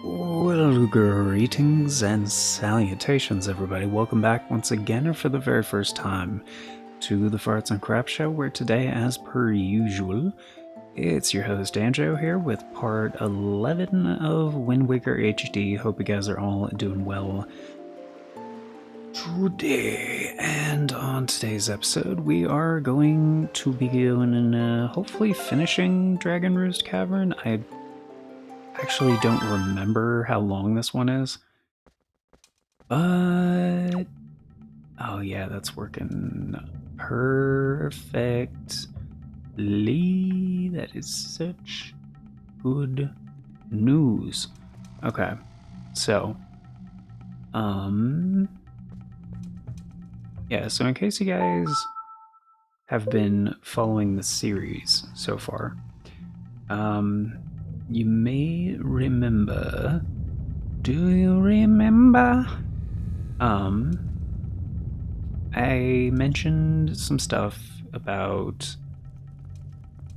Well, greetings and salutations, everybody. Welcome back once again, or for the very first time, to the Farts and Crap Show, where today, as per usual, it's your host, Anjo, here with part 11 of Wind Waker HD. Hope you guys are all doing well today. And on today's episode, we are going to be going hopefully finishing Dragon Roost Cavern. I actually don't remember how long this one is, but oh yeah, that's working perfectly. That is such good news. Okay, so yeah, so in case you guys have been following the series so far, you may remember. Do you remember? I mentioned some stuff about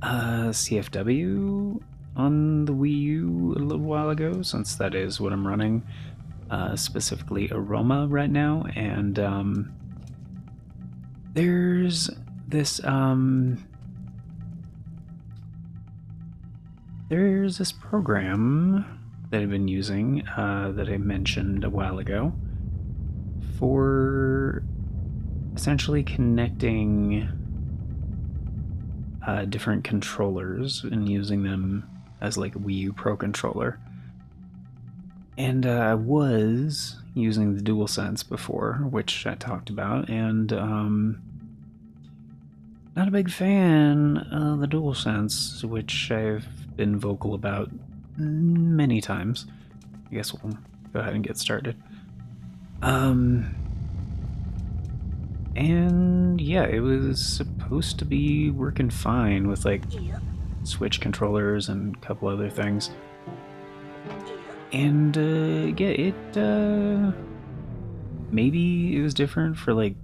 CFW on the Wii U a little while ago, since that is what I'm running, specifically Aroma right now, and there's this program that I've been using that I mentioned a while ago for essentially connecting different controllers and using them as like a Wii U Pro controller. And I was using the DualSense before, which I talked about, and not a big fan of the DualSense, which I've been vocal about many times. I guess we'll go ahead and get started. And yeah, it was supposed to be working fine with like Switch controllers and a couple other things. And yeah, it maybe it was different for like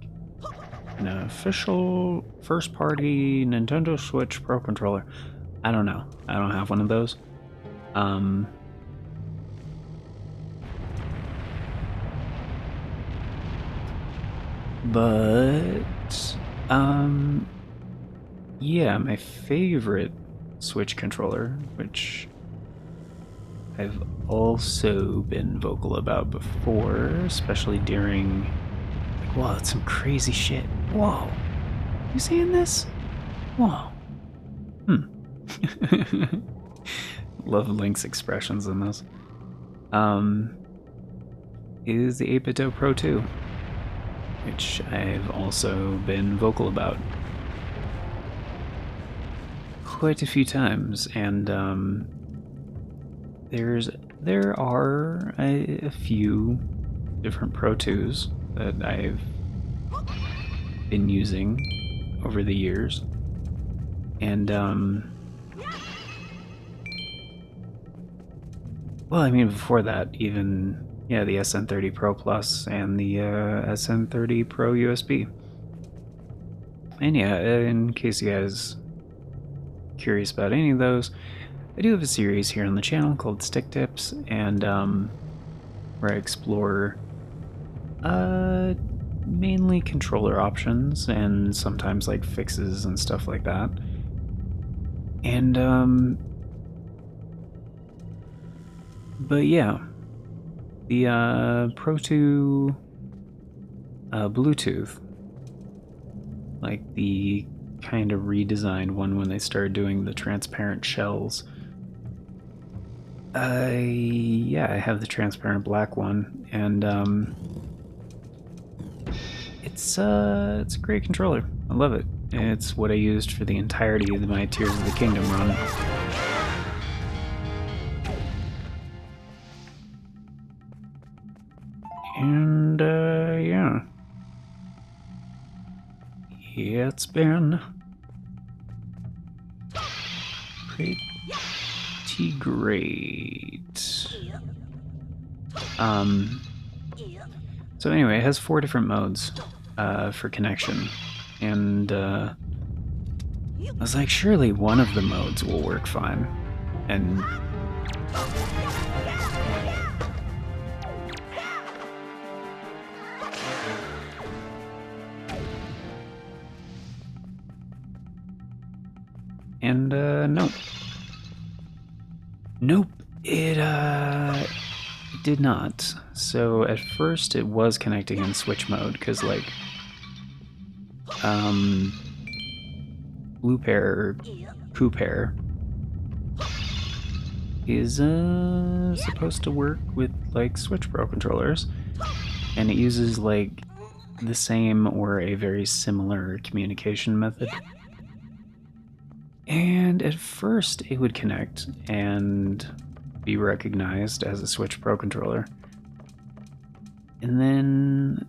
an official first-party Nintendo Switch Pro controller. I don't know. I don't have one of those. But yeah, my favorite Switch controller, which I've also been vocal about before, especially during like, whoa, it's some crazy shit. Whoa. You seeing this? Whoa. Love Link's expressions in this. Is the 8BitDo Pro 2, which I've also been vocal about quite a few times, and there are a few different Pro 2s that I've been using over the years, and well, I mean, before that, even, yeah, the SN30 Pro Plus and the SN30 Pro USB. And yeah, in case you guys are curious about any of those, I do have a series here on the channel called Stick Tips, and where I explore mainly controller options and sometimes like fixes and stuff like that. And but yeah, the Pro 2 Bluetooth, like the kind of redesigned one when they started doing the transparent shells. Yeah, I have the transparent black one, and it's a great controller. I love it. It's what I used for the entirety of my Tears of the Kingdom run. And yeah, it's been pretty great. So anyway, it has 4 different modes for connection, and I was like, surely one of the modes will work fine, and And, nope. Nope, it did not. So at first it was connecting in switch mode, because, like, blue pair, or coup pair, is, supposed to work with, like, Switch Pro controllers, and it uses, like, the same or a very similar communication method. And at first it would connect and be recognized as a Switch Pro controller. And then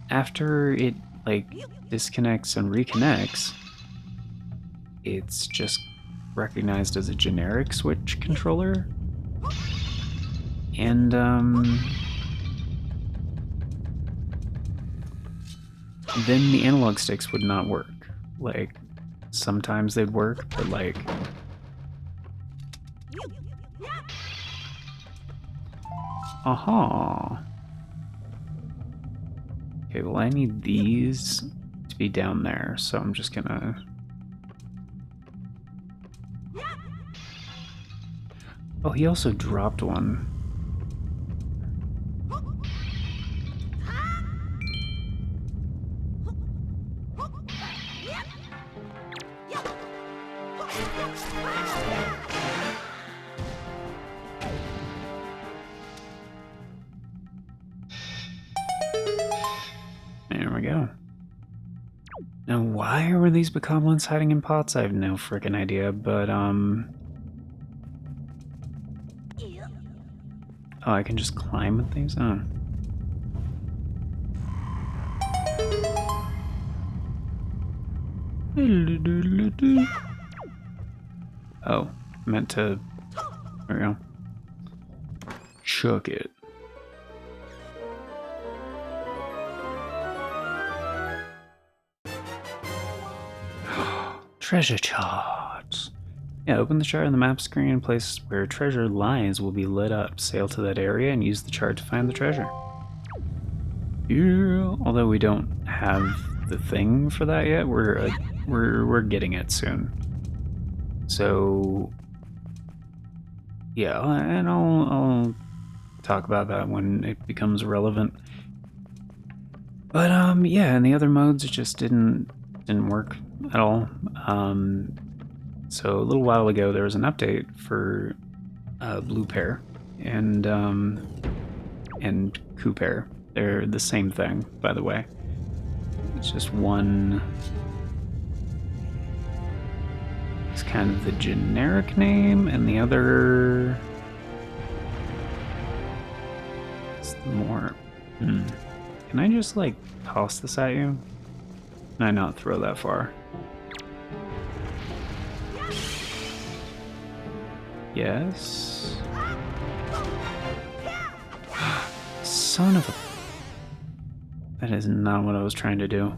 after it, like, disconnects and reconnects, it's just recognized as a generic Switch controller. And then the analog sticks would not work. Like, sometimes they'd work, but, like, aha. Okay, well, I need these to be down there, so I'm just gonna... Oh, he also dropped one. There we go. Now, why were these bokoblins hiding in pots? I have no freaking idea, but, oh, I can just climb with these? Oh. Oh, meant to... There we go. Chuck it. Treasure charts. Yeah, open the chart on the map screen. Places where treasure lies will be lit up. Sail to that area and use the chart to find the treasure. Yeah, although we don't have the thing for that yet, we're getting it soon. So yeah, and I'll talk about that when it becomes relevant. But yeah, in the other modes it just didn't work at all. So a little while ago there was an update for blue pair and coup pair. They're the same thing, by the way. It's just one. It's kind of the generic name, and the other is the more. Can I just, like, toss this at you? Can I not throw that far? Yes. Son of a... That is not what I was trying to do.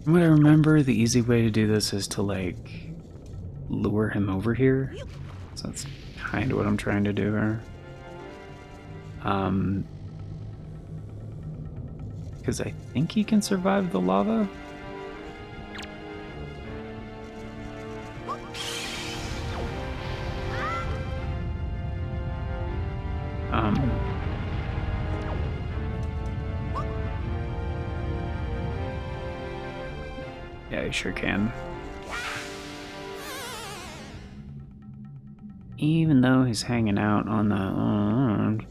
From what I remember, the easy way to do this is to, like, lure him over here. So that's kind of what I'm trying to do here. Because I think he can survive the lava. Yeah, he sure can. Even though he's hanging out on the island,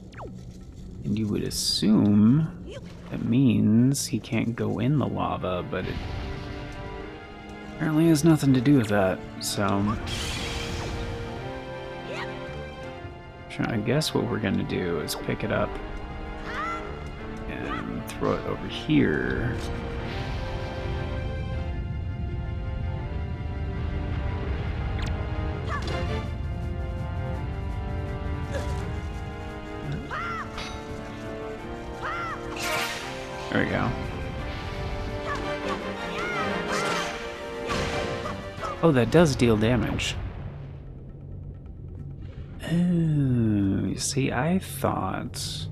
and you would assume that means he can't go in the lava, but it apparently has nothing to do with that, so... I guess what we're gonna do is pick it up and throw it over here. There we go. Oh, that does deal damage. Oh, you see, I thought...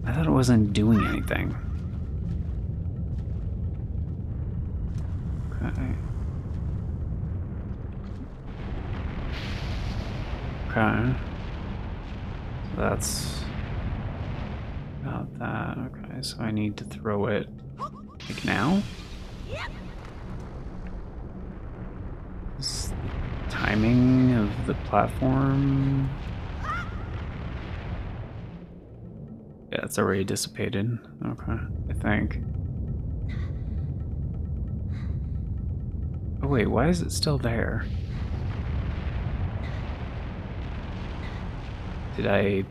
I thought it wasn't doing anything. Okay. Okay. So that's about that. Okay, so I need to throw it like now? Is the timing of the platform? Yeah, it's already dissipated. Okay, I think. Oh wait, why is it still there? Did I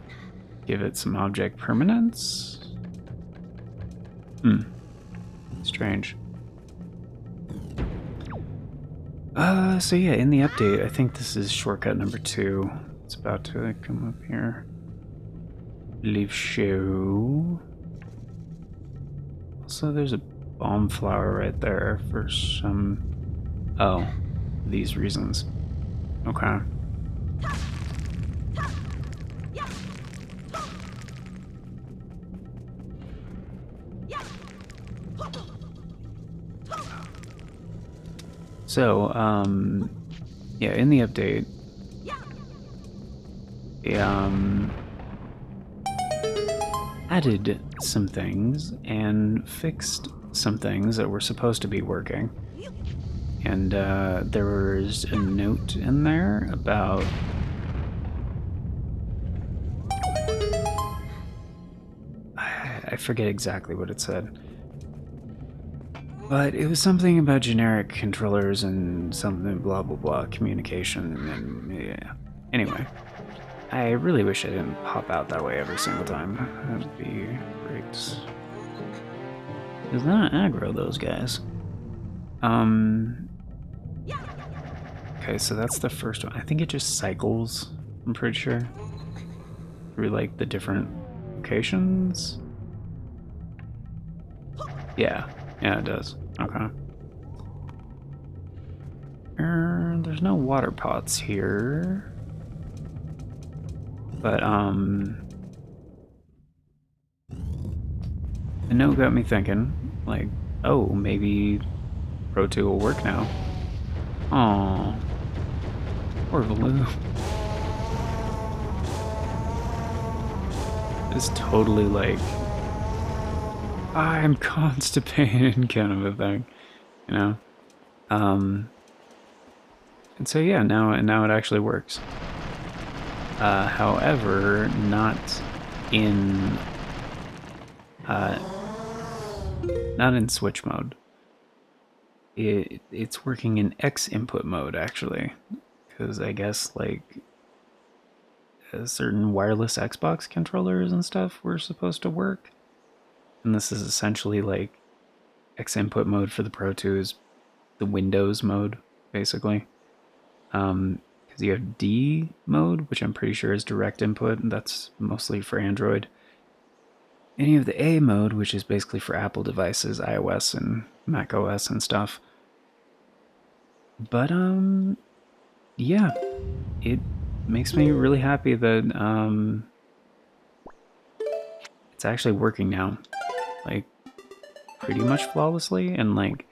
give it some object permanence? Strange. So yeah, in the update, I think this is shortcut number 2. It's about to come up here. Leave show. Also, there's a bomb flower right there for some... Oh, these reasons. Okay. So, yeah, in the update, they, added some things and fixed some things that were supposed to be working. And, there was a note in there about... I forget exactly what it said. But it was something about generic controllers and something blah blah blah communication and yeah. Anyway, I really wish I didn't pop out that way every single time. That'd be great. It's not aggro, those guys. Okay, so that's the first one. I think it just cycles, I'm pretty sure, through like the different locations. Yeah, yeah, it does. Okay. There's no water pots here. But, the note got me thinking, like, oh, maybe Pro 2 will work now. Aww. Poor Blue. It's totally like, I'm constipated kind of a thing, you know? And so yeah, now it actually works. However, not in not in switch mode. It's working in X input mode actually, because I guess like certain wireless Xbox controllers and stuff were supposed to work, and this is essentially like X input mode for the Pro 2 is the Windows mode basically. Because you have D mode, which I'm pretty sure is direct input, and that's mostly for Android. And you have the A mode, which is basically for Apple devices, iOS and Mac OS and stuff. But yeah, it makes me really happy that it's actually working now, like pretty much flawlessly, and like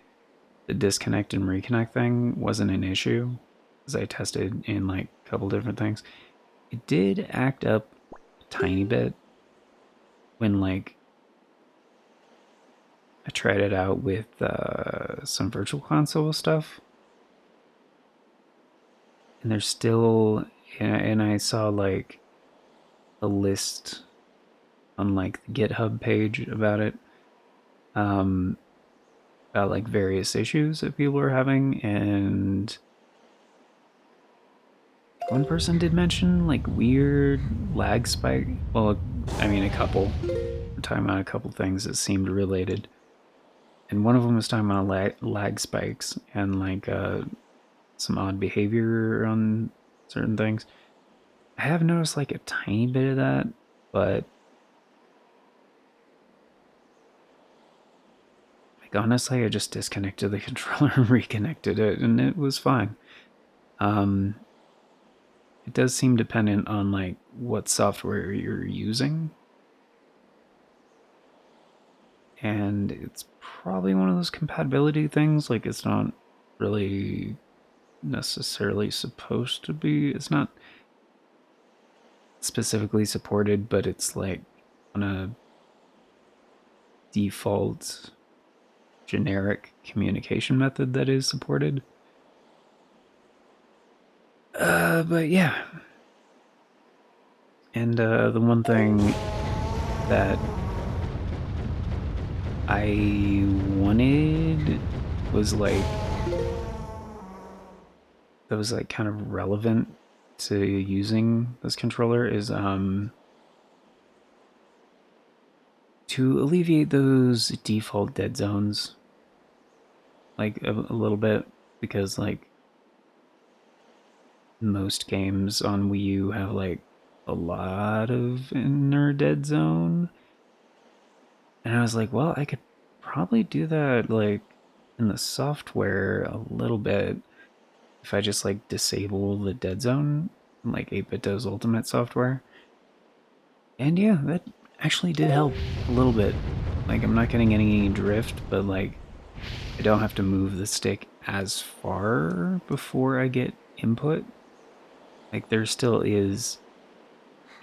the disconnect and reconnect thing wasn't an issue, as I tested in like a couple different things. It did act up a tiny bit when like I tried it out with some virtual console stuff, and there's still, and I saw like a list on like the GitHub page about it, about like various issues that people are having, and one person did mention like weird lag spike. Well, I mean a couple. We're talking about a couple things that seemed related, and one of them was talking about lag spikes and like some odd behavior on certain things. I have noticed like a tiny bit of that, but like honestly, I just disconnected the controller and reconnected it, and it was fine. It does seem dependent on like what software you're using. and it's probably one of those compatibility things. Like, it's not really necessarily supposed to be. It's not specifically supported, but it's like on a default generic communication method that is supported. But yeah. And the one thing that I wanted was like, that was like kind of relevant to using this controller is to alleviate those default dead zones like a little bit, because like most games on Wii U have like a lot of inner dead zone. And I was like, well, I could probably do that like in the software a little bit if I just like disable the dead zone in like 8-bit Does Ultimate software. And yeah, that actually did help a little bit. Like, I'm not getting any drift, but like I don't have to move the stick as far before I get input. Like, there still is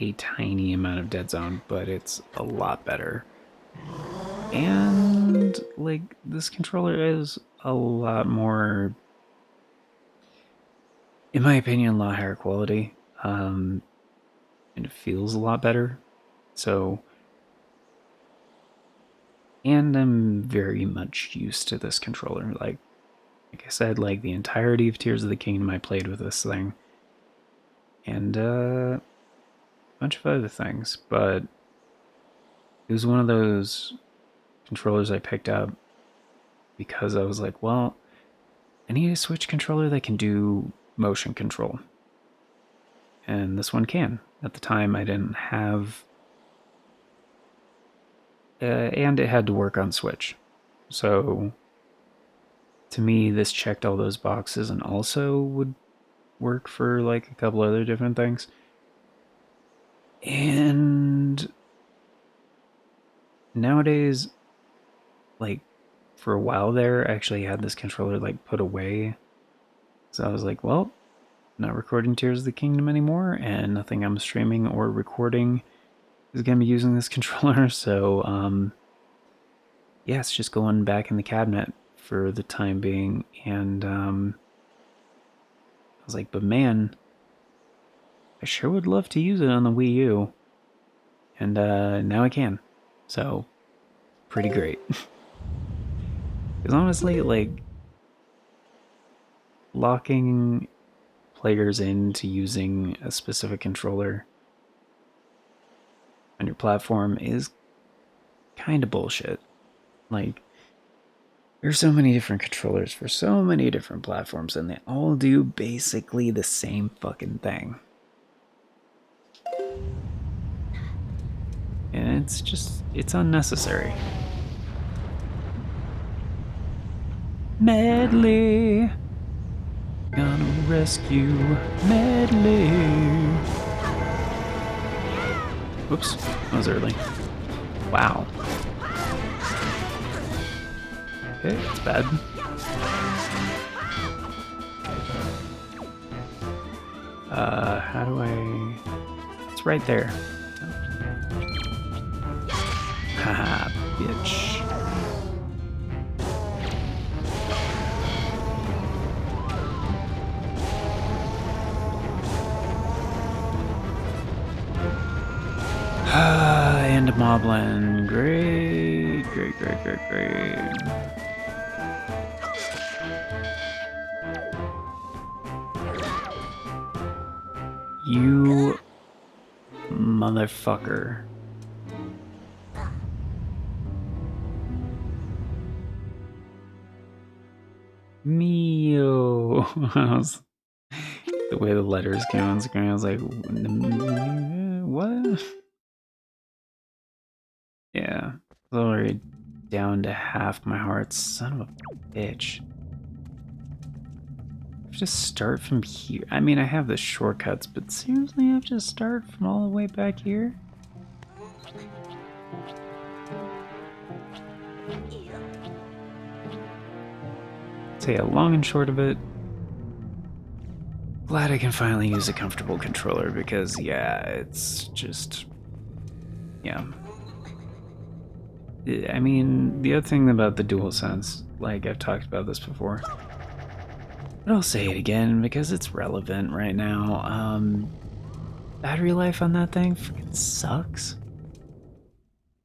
a tiny amount of dead zone, but it's a lot better. And like, this controller is a lot more, in my opinion, a lot higher quality. And it feels a lot better. So, and I'm very much used to this controller. Like I said, like the entirety of Tears of the Kingdom I played with this thing. And a bunch of other things, but it was one of those controllers I picked up because I was like, well, I need a Switch controller that can do motion control. And this one can. At the time, I didn't have... and it had to work on Switch. So, to me, this checked all those boxes and also would work for, like, a couple other different things. And nowadays, like, for a while there, I actually had this controller, like, put away. So I was like, well, not recording Tears of the Kingdom anymore, and nothing I'm streaming or recording is going to be using this controller. So, yeah, it's just going back in the cabinet for the time being. And I was like, but man, I sure would love to use it on the Wii U. And now I can. So, pretty great. Because honestly, like, locking players into using a specific controller on your platform is kind of bullshit. Like, there's so many different controllers for so many different platforms, and they all do basically the same fucking thing. And it's just, it's unnecessary. Medley! Gonna rescue Medley! Whoops, that was early. Wow. Okay, it's bad. How do I... It's right there. Haha, bitch. And a moblin. Great, great, great, great, great. You motherfucker. Mio. The way the letters came on screen, I was like, what? Yeah, it's already down to half my heart. Son of a bitch. I have to start from here. I mean, I have the shortcuts, but seriously, I have to start from all the way back here? So yeah, long and short of it, glad I can finally use a comfortable controller because, yeah, it's just, yeah. I mean, the other thing about the DualSense, like I've talked about this before, but I'll say it again because it's relevant right now. Battery life on that thing freaking sucks.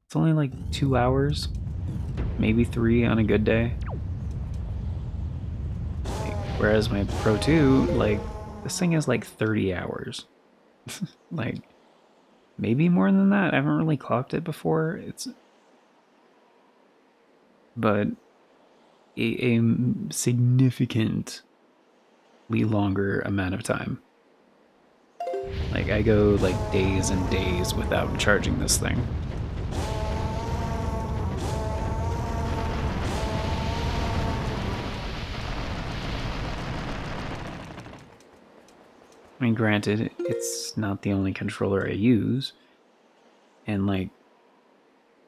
It's only like 2 hours, maybe 3 on a good day. Whereas my Pro 2, like, this thing has like 30 hours. Like, maybe more than that. I haven't really clocked it before. But a significantly longer amount of time. Like, I go like days and days without charging this thing. I mean, granted, it's not the only controller I use. And, like,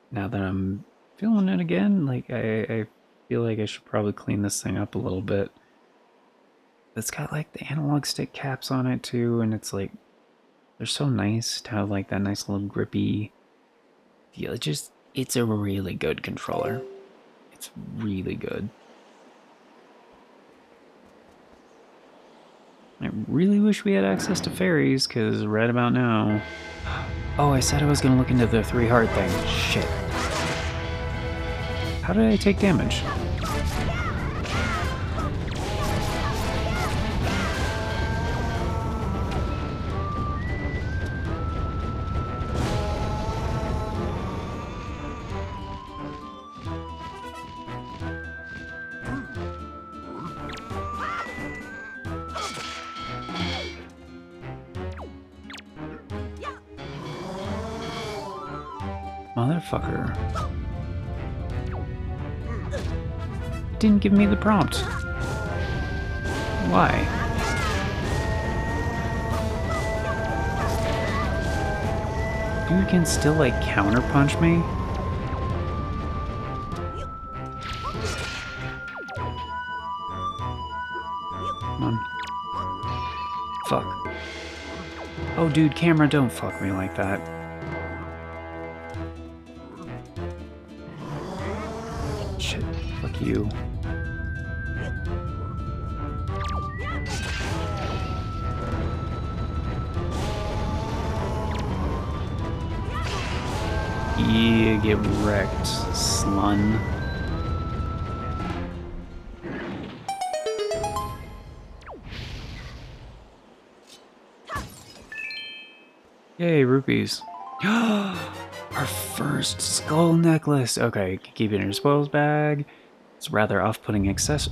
now that I'm feeling it again, like, I feel like I should probably clean this thing up a little bit. It's got, like, the analog stick caps on it, too, and it's, like, they're so nice to have, like, that nice little grippy feel. It's a really good controller. It's really good. I really wish we had access to fairies, because right about now... Oh, I said I was going to look into the 3 heart thing. Shit. How did I take damage? Motherfucker. Didn't give me the prompt. Why? Dude can still, like, counterpunch me? Come on. Fuck. Oh, dude, camera, don't fuck me like that. Shit, fuck you. Yeah, get wrecked, slun. Yay, rupees. Our first skull necklace. Okay, keep it in your spoils bag. This rather off-putting accessory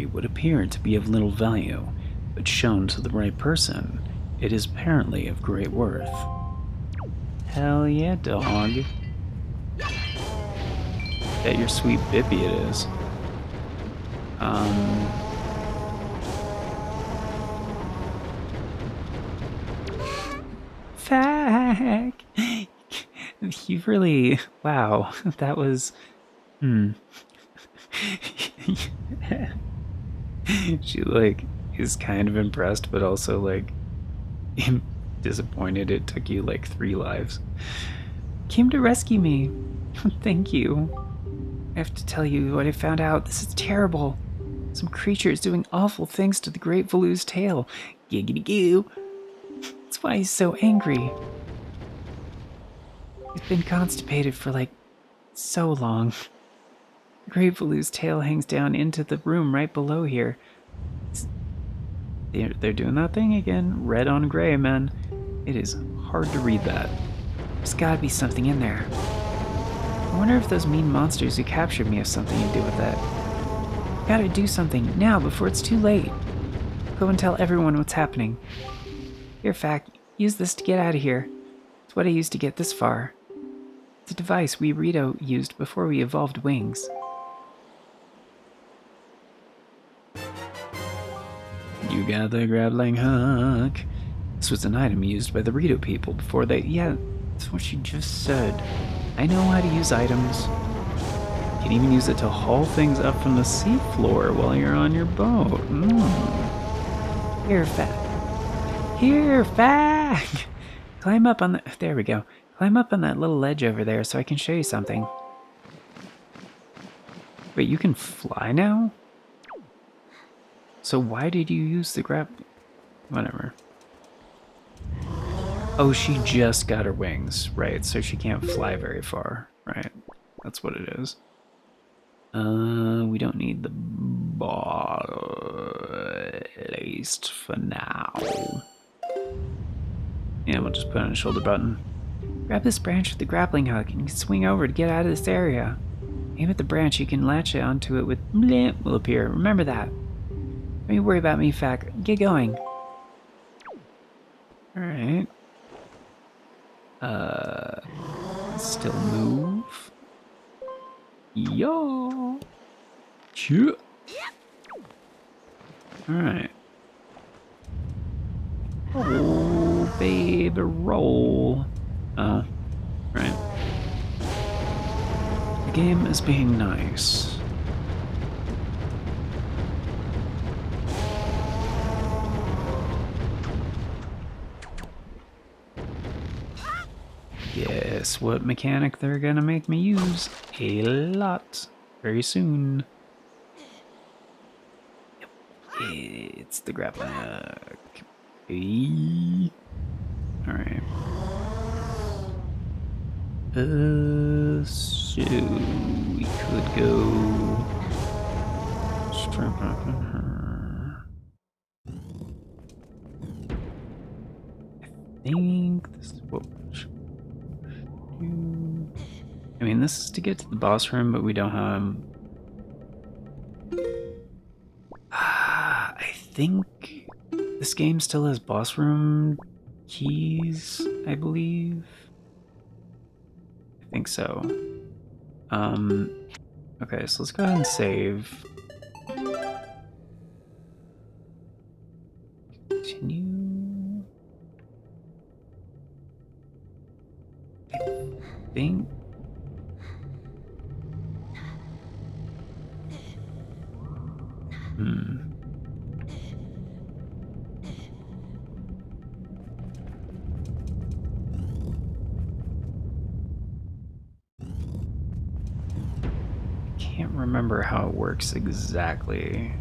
would appear to be of little value, but shown to the right person, it is apparently of great worth. Hell yeah, dog. Bet your sweet bippy it is. Fack! You really... Wow, that was... She, like, is kind of impressed, but also, like, disappointed it took you, like, 3 lives. Came to rescue me. Thank you. I have to tell you what I found out. This is terrible. Some creature is doing awful things to the great Valu's tail. Giggity goo. That's why he's so angry. He's been constipated for, like, so long. The great Valu's tail hangs down into the room right below here. They're doing that thing again. Red on gray, man. It is hard to read that. There's gotta be something in there. I wonder if those mean monsters who captured me have something to do with that. Gotta do something now before it's too late. Go and tell everyone what's happening. Here, Fac, use this to get out of here. It's what I used to get this far. It's a device we Rito used before we evolved wings. You got the grappling hook. This was an item used by the Rito people before they... Yeah, that's what she just said. I know how to use items. You can even use it to haul things up from the seafloor while you're on your boat. Here, Fag. Here, Fag! Climb up on the... There we go. Climb up on that little ledge over there so I can show you something. Wait, you can fly now? So why did you use the grab... Whatever. Oh, she just got her wings, right? So she can't fly very far, right? That's what it is. We don't need the ball, at least for now. Yeah, we'll just put on a shoulder button. Grab this branch with the grappling hook and you can swing over to get out of this area. Aim at the branch, you can latch it onto it with bleh will appear. Remember that. Don't you worry about me, Fac. Get going. Alright. Still move. Yo. Chew. Alright. Oh, baby, roll. Oh, right. The game is being nice. Guess what mechanic they're gonna make me use? A lot. Very soon. Yep. It's the grappling hook. Alright. So we could go strap on her. I think this is what we should do. I mean, this is to get to the boss room, but we don't have. I think this game still has boss room keys, I believe. I think so. Okay, so let's go ahead and save. Continue. I think. Can't remember how it works exactly.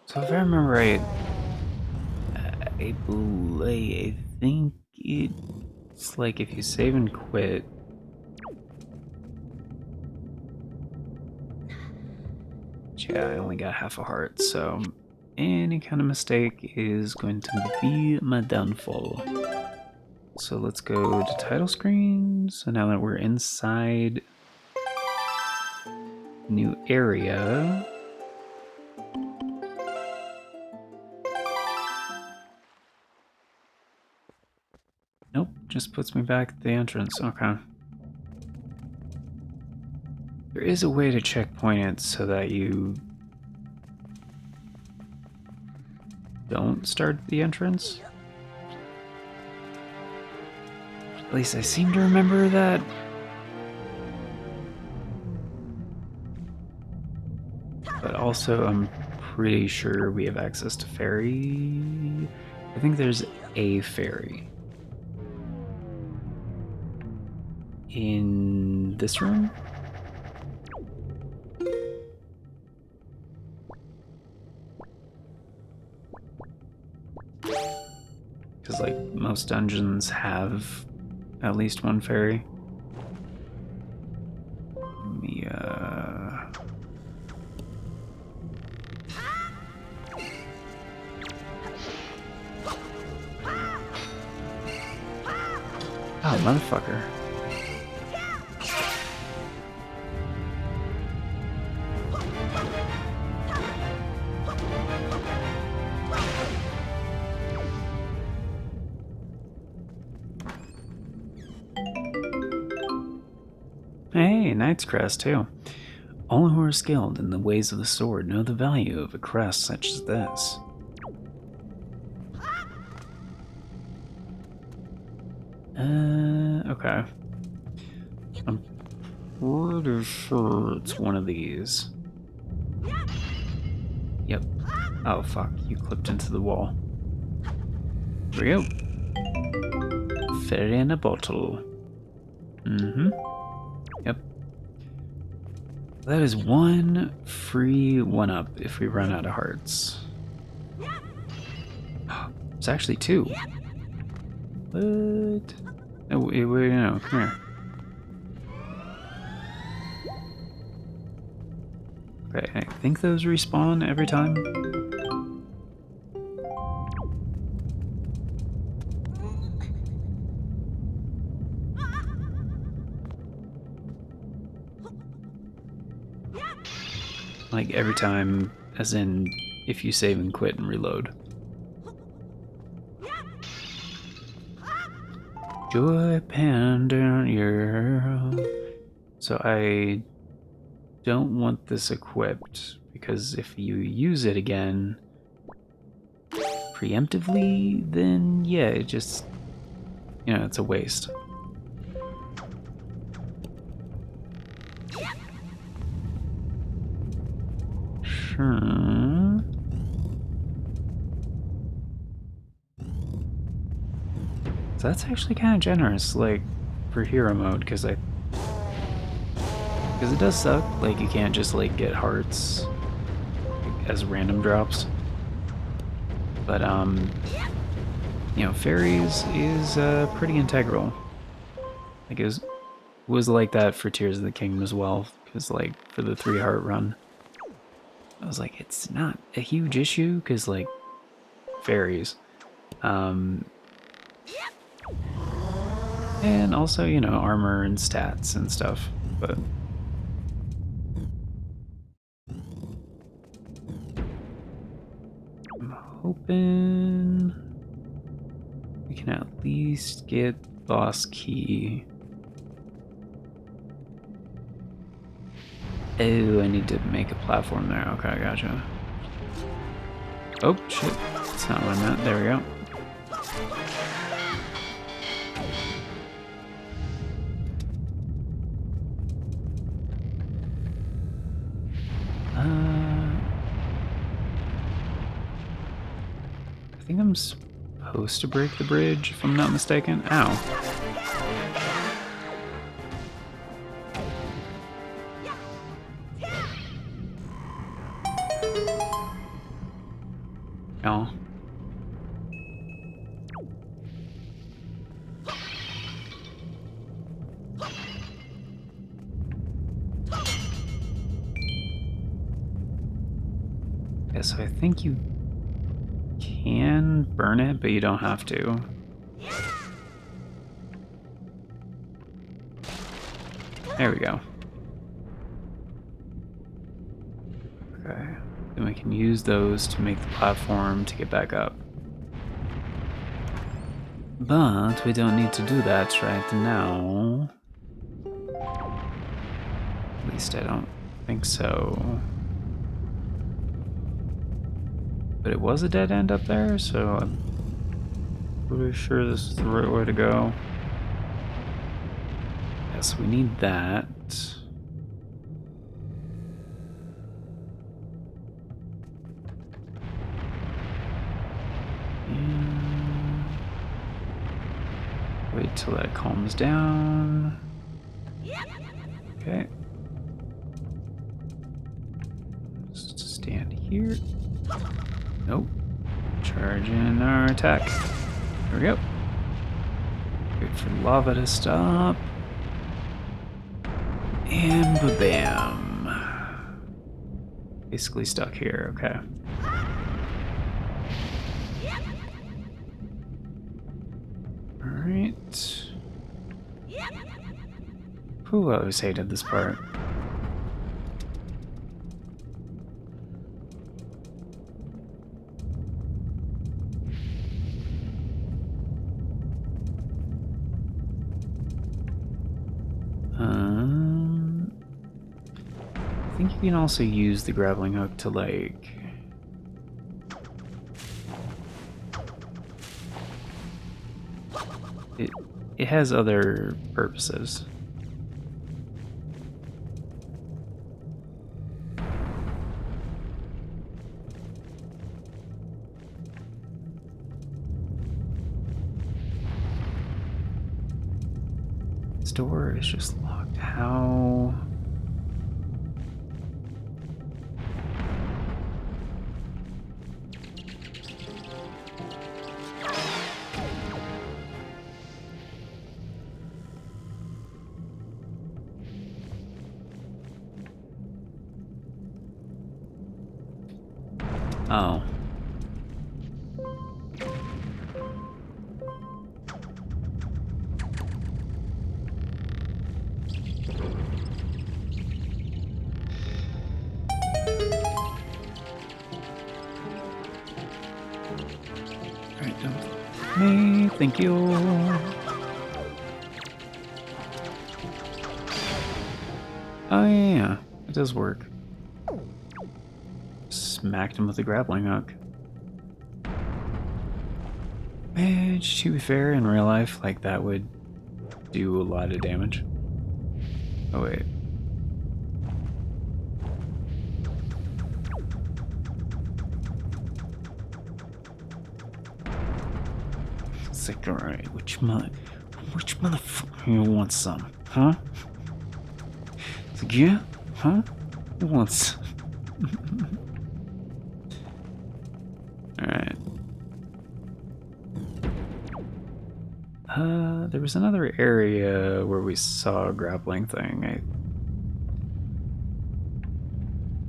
So if I remember right, I think it's like if you save and quit. Yeah, I only got half a heart, so any kind of mistake is going to be my downfall. So let's go to title screen. So now that we're inside new area. Nope, just puts me back at the entrance. Okay. There is a way to checkpoint it so that you don't start the entrance. At least I seem to remember that. But also, I'm pretty sure we have access to ferry. I think there's a ferry in this room. Because, like, most dungeons have at least one ferry. Let me, Oh, motherfucker. Hey, Knight's Crest, too. All who are skilled in the ways of the sword know the value of a crest such as this. Okay. I'm pretty sure it's one of these. Yep. Oh, fuck. You clipped into the wall. Here we go. Fit it in a bottle. Mm-hmm. Yep. That is one free 1-up if we run out of hearts. It's actually 2. What? No, wait, no, come here. Okay, I think those respawn every time. Like every time, as in if you save and quit and reload. Joy Panda, yeah. So I don't want this equipped because if you use it again preemptively, then yeah, it just, you know, it's a waste. Sure. So that's actually kind of generous, like, for hero mode, because it does suck. Like, you can't just like get hearts as random drops. But you know, fairies is pretty integral. Like it was like that for Tears of the Kingdom as well, because like for the 3-heart run, I was like, it's not a huge issue because like fairies. And also, you know, armor and stats and stuff, but I'm hoping we can at least get boss key. Oh, I need to make a platform there. Okay, gotcha. Oh, shit. That's not what I meant. There we go. I think I'm supposed to break the bridge, if I'm not mistaken. Ow. Oh. Yeah, so I think you can burn it, but you don't have to. There we go. Okay. Then we can use those to make the platform to get back up. But we don't need to do that right now. At least I don't think so. But it was a dead end up there, so I'm pretty sure this is the right way to go. Yes, we need that. And wait till that calms down. Okay. Just stand here. Nope. Charging our attack. There we go. Wait for lava to stop. And ba-bam. Basically stuck here, okay. Alright. Whew, I always hated this part. think you can also use the grappling hook to, like... It has other purposes. This door is just locked. How? Oh. Alright, don't me, thank you. Oh yeah, it does work. Smacked him with the grappling hook. Which, to be fair, in real life, like, that would do a lot of damage. Oh wait. It's like, alright, which motherfucker wants some? Huh? It's like, yeah? Huh? Who wants some? Alright. There was another area where we saw a grappling thing.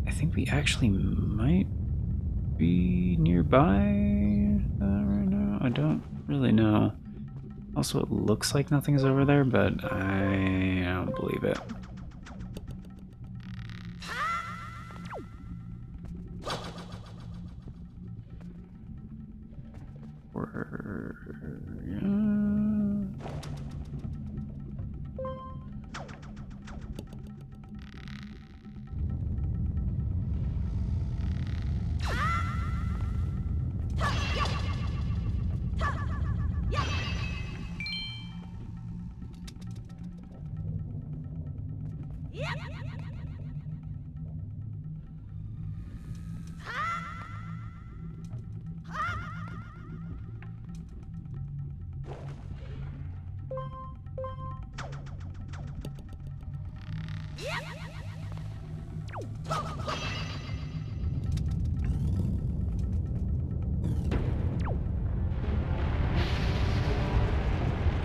I think we actually might be nearby right now. I don't really know. Also, it looks like nothing's over there, but I don't believe it.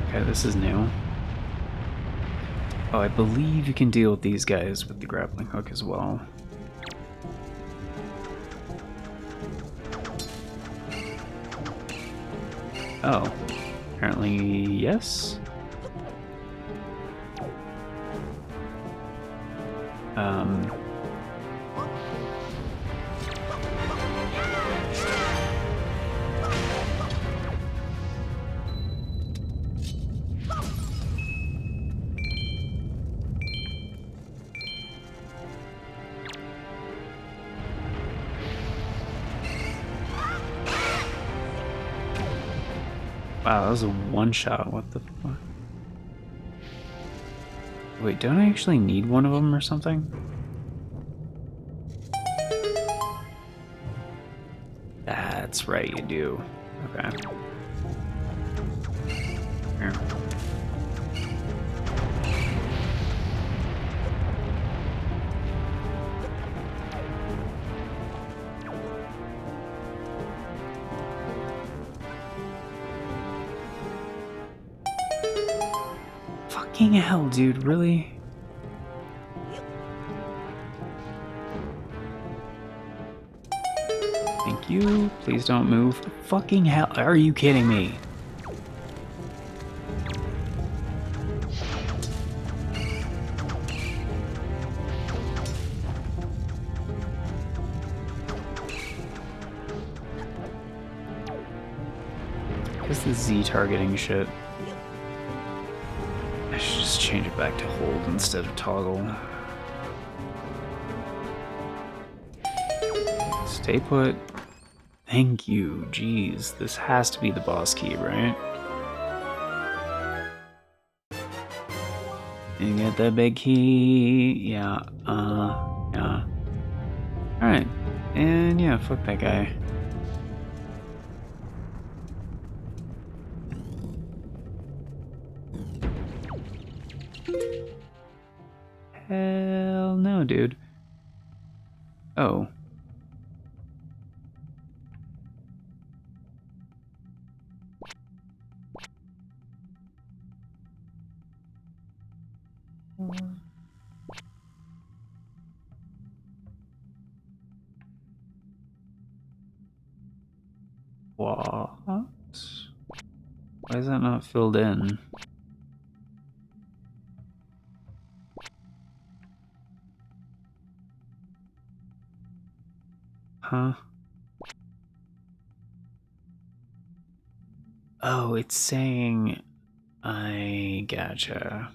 Okay, this is new. Oh, I believe you can deal with these guys with the grappling hook as well. Oh, apparently yes. Wow, that was a one-shot. What the fuck? Wait, don't I actually need one of them or something? That's right, you do. Okay. Here. Fucking hell, dude, really? Thank you. Please don't move. Fucking hell, are you kidding me? What's the Z targeting shit? I should just change it back to hold instead of toggle. Stay put. Thank you. Jeez, this has to be the boss key, right? You get the big key. Yeah, yeah. Alright. And yeah, fuck that guy. Hell no, dude. Oh. What? Why is that not filled in? Huh? Oh, it's saying... I gotcha.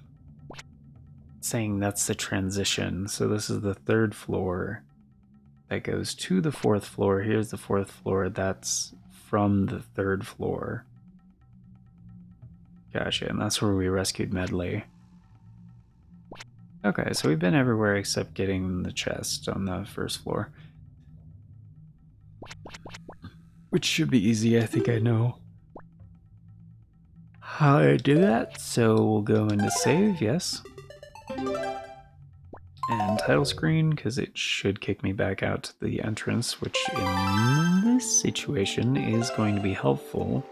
It's saying that's the transition. So this is the 3rd floor. That goes to the 4th floor. Here's the 4th floor. That's from the 3rd floor. Gotcha, and that's where we rescued Medley. Okay, so we've been everywhere except getting the chest on the 1st floor. Which should be easy, I think I know how I do that. So we'll go into save, yes. And title screen, because it should kick me back out to the entrance, which in this situation is going to be helpful.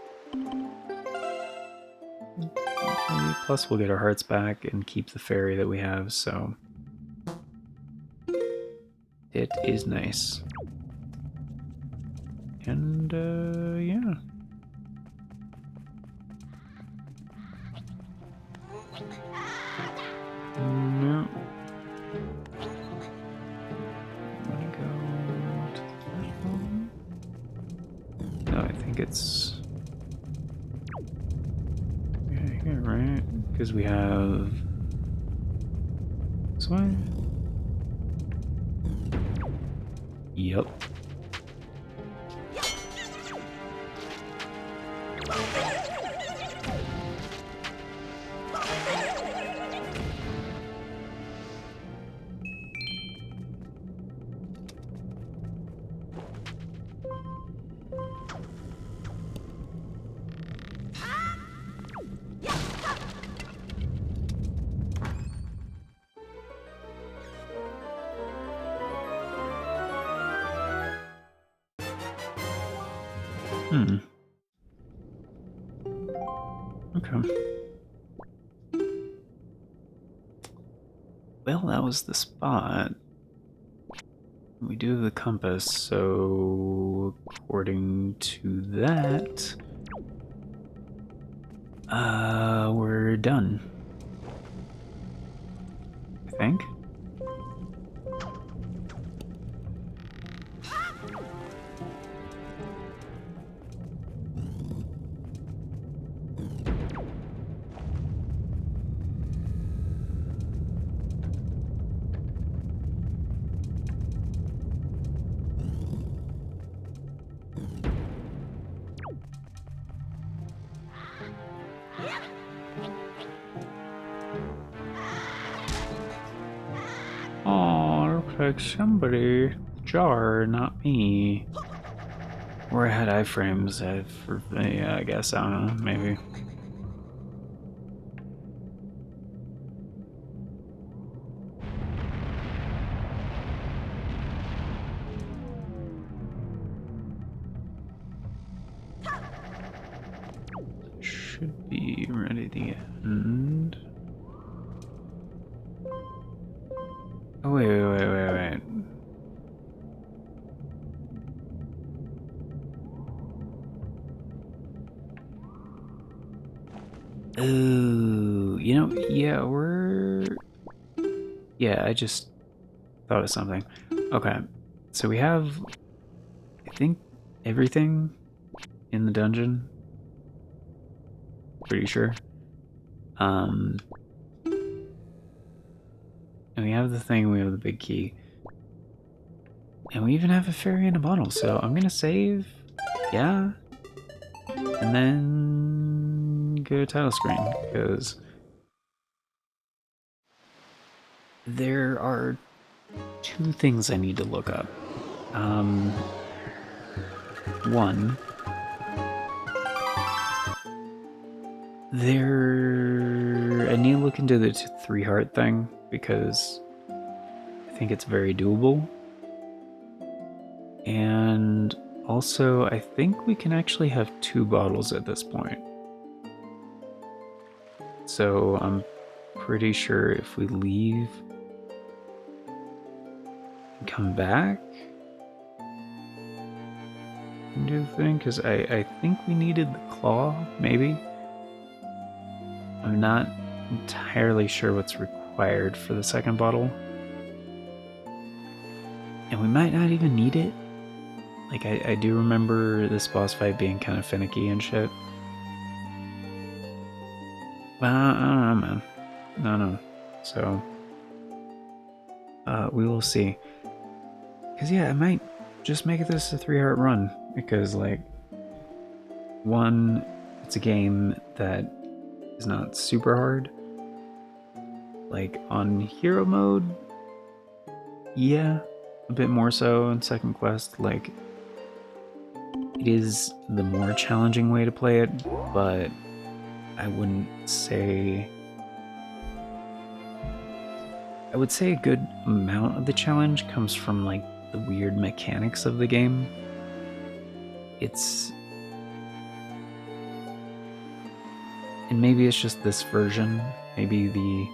Plus we'll get our hearts back and keep the fairy that we have, so it is nice. And yeah. No. Wanna go to the platform? No, I think it's here, right? Because we have this way. Yep. Okay. Well, that was the spot. We do have the compass, so according to that, we're done. I think. Oh, looks like somebody. Jar, not me. Or I had iframes. Yeah, I guess. I don't know. Maybe. Should be ready at the end. Oh, wait. Oh, you know, yeah, yeah, I just thought of something. Okay, so we have, I think, everything in the dungeon. Pretty sure. And we have the thing, we have the big key. And we even have a fairy in a bottle, so I'm gonna save. Yeah. And then go to title screen, because there are two things I need to look up. One, I need to look into the 3 heart thing, because I think it's very doable. And also, I think we can actually have 2 bottles at this point. So I'm pretty sure if we leave and come back and do the thing, because I think we needed the claw, maybe? I'm not entirely sure what's required for the second bottle. And we might not even need it. Like, I do remember this boss fight being kind of finicky and shit. But I don't know, man. No. So, we will see. Because, yeah, I might just make this a 3-heart run. Because, like, one, it's a game that is not super hard. Like, on hero mode, yeah, a bit more so in second quest. Like, it is the more challenging way to play it, but I wouldn't say... I would say a good amount of the challenge comes from, like, the weird mechanics of the game. It's... And maybe it's just this version. Maybe the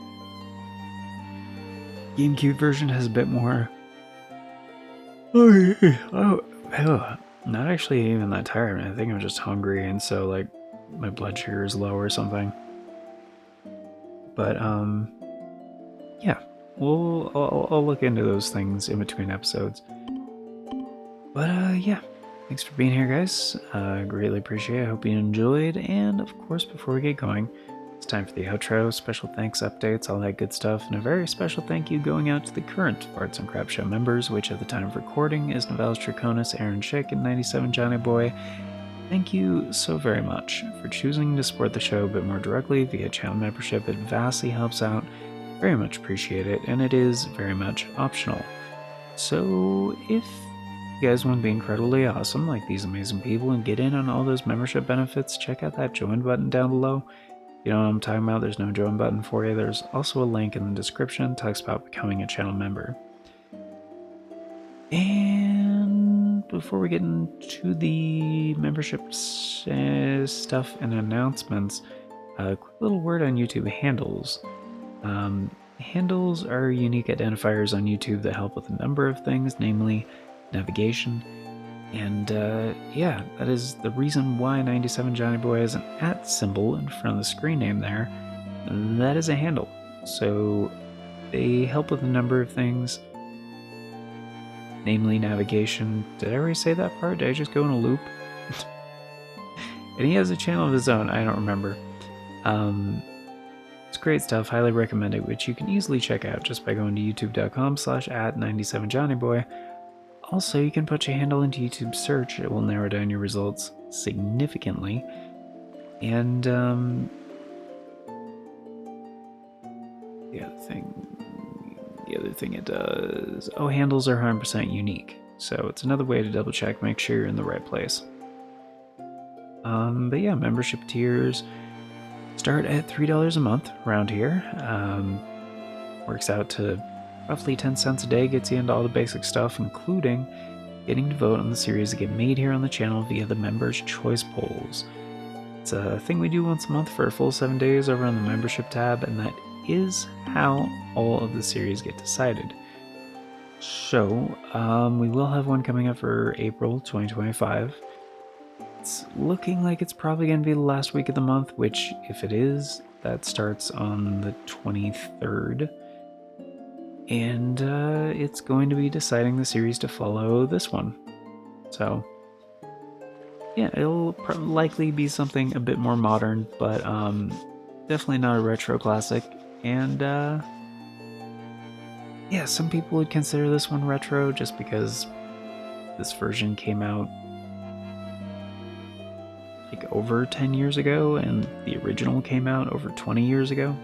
GameCube version has a bit more... Oh, not actually even that tired. I think I'm just hungry, and so, like, my blood sugar is low or something. But, yeah. I'll look into those things in between episodes. But, yeah. Thanks for being here, guys. Greatly appreciate it. I hope you enjoyed. And, of course, before we get going, it's time for the outro. Special thanks, updates, all that good stuff. And a very special thank you going out to the current Farts and Crap Show members, which at the time of recording is Novelis Draconis, Aaron Schick, and 97 Johnny Boy. Thank you so very much for choosing to support the show a bit more directly via channel membership. It vastly helps out. Very much appreciate it, and it is very much optional. So if you guys want to be incredibly awesome like these amazing people and get in on all those membership benefits, check out that join button down below. You know what I'm talking about? There's no join button for you. There's also a link in the description that talks about becoming a channel member. And before we get into the membership stuff and announcements, a quick little word on YouTube handles. Handles are unique identifiers on YouTube that help with a number of things, namely navigation. And yeah, that is the reason why 97 Johnny Boy has an @ symbol in front of the screen name there. That is a handle. So they help with a number of things, namely navigation. Did I already say that part? Did I just go in a loop? And he has a channel of his own, I don't remember. It's great stuff, highly recommend it, which you can easily check out just by going to youtube.com/@97johnnyboy. Also, you can put your handle into YouTube search. It will narrow down your results significantly. And the other thing it does... Oh, handles are 100% unique. So it's another way to double check, make sure you're in the right place. But yeah, membership tiers start at $3 a month around here. Works out to roughly 10 cents a day, gets you into all the basic stuff, including getting to vote on the series that get made here on the channel via the Members' Choice Polls. It's a thing we do once a month for a full 7 days over on the membership tab, and that is how all of the series get decided. So, we will have one coming up for April 2025. It's looking like it's probably going to be the last week of the month, which, if it is, that starts on the 23rd. And it's going to be deciding the series to follow this one. So, yeah, it'll likely be something a bit more modern, but definitely not a retro classic. And yeah, some people would consider this one retro just because this version came out like over 10 years ago, and the original came out over 20 years ago.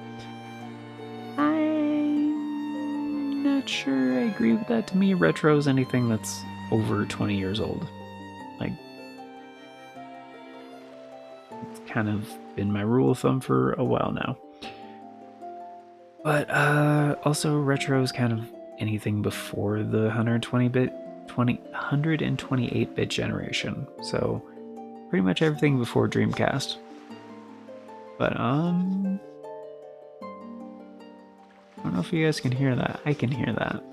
I'm not sure I agree with that. To me, retro is anything that's over 20 years old. Like, it's kind of been my rule of thumb for a while now. But also retro is kind of anything before the 128-bit generation. So pretty much everything before Dreamcast. But I don't know if you guys can hear that. I can hear that.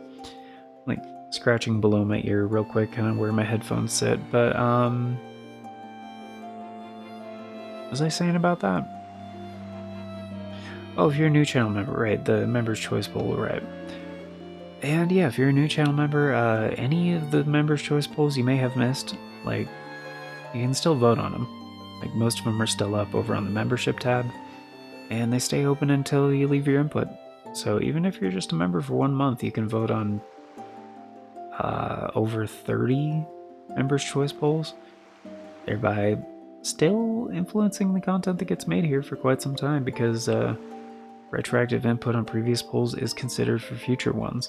Like scratching below my ear real quick, kind of where my headphones sit. But what was I saying about that? Oh, if you're a new channel member, right, the Members' Choice Poll, right. And yeah, if you're a new channel member, any of the Members' Choice Polls you may have missed, like, you can still vote on them. Like, most of them are still up over on the membership tab, and they stay open until you leave your input. So even if you're just a member for 1 month, you can vote on over 30 Members' Choice Polls, thereby still influencing the content that gets made here for quite some time, because retroactive input on previous polls is considered for future ones.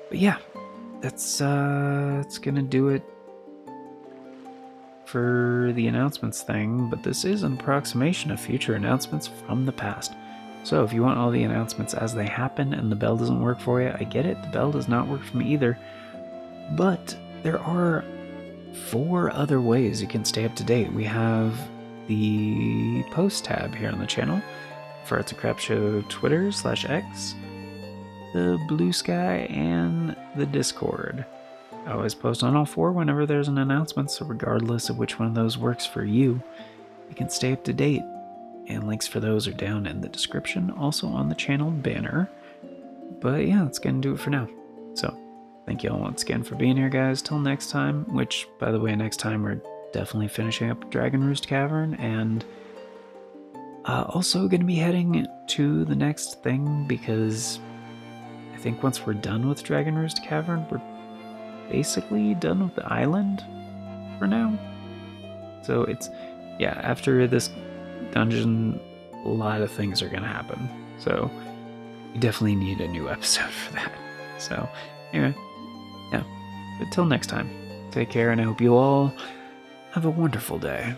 But yeah, that's gonna do it for the announcements thing, but this is an approximation of future announcements from the past. So if you want all the announcements as they happen and the bell doesn't work for you, I get it, the bell does not work for me either. But there are 4 other ways you can stay up to date. We have the post tab here on the channel for Arts and Crap Show Twitter/X, the Bluesky, and the Discord. I always post on all 4 whenever there's an announcement, so regardless of which one of those works for you, you can stay up to date. And links for those are down in the description, also on the channel banner. But yeah, that's gonna do it for now. So, thank you all once again for being here, guys. Till next time, which, by the way, next time we're definitely finishing up Dragon Roost Cavern, and also going to be heading to the next thing, because I think once we're done with Dragon Roost Cavern, we're basically done with the island for now. So it's, yeah, after this dungeon, a lot of things are going to happen. So we definitely need a new episode for that. So anyway, yeah, but till next time, take care, and I hope you all have a wonderful day.